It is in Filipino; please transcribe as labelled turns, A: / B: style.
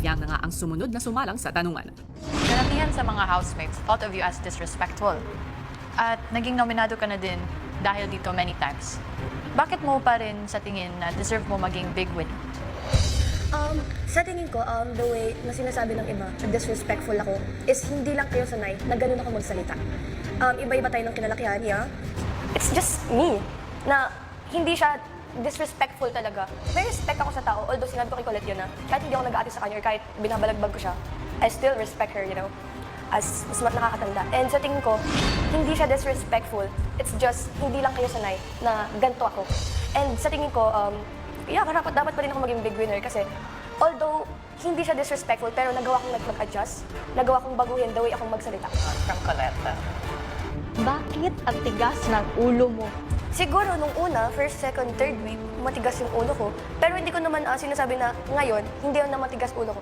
A: Yang na nga ang sumunod na sumalang sa tanungan.
B: Karamihan sa mga housemates thought of you as disrespectful. At naging nominado ka na din dahil dito many times. Bakit mo pa rin sa tingin na deserve mo maging big win?
C: Sa tingin ko, the way na sinasabi ng iba na disrespectful ako is hindi lang kayo sanay na ganun ako magsalita. Iba-iba tayo ng kinalakihan niya. It's just me na hindi siya disrespectful talaga. May respect ako sa tao, although sinabi ko kay Colette yun na kahit hindi ako nag-aati sa kanya or kahit binabalagbag ko siya, I still respect her, you know, as mas nakakatanda. And sa tingin ko, hindi siya disrespectful. It's just, hindi lang kayo sanay na ganito ako. And sa tingin ko, dapat pa rin ako maging big winner kasi although hindi siya disrespectful, pero nagawa kong mag-adjust, nagawa kong baguhin the way akong magsalita.
B: From Colette.
D: Bakit ang tigas ng ulo mo?
C: Siguro nung una, first, second, third week, matigas yung ulo ko. Pero hindi ko naman sinasabi na ngayon, hindi na matigas ulo ko.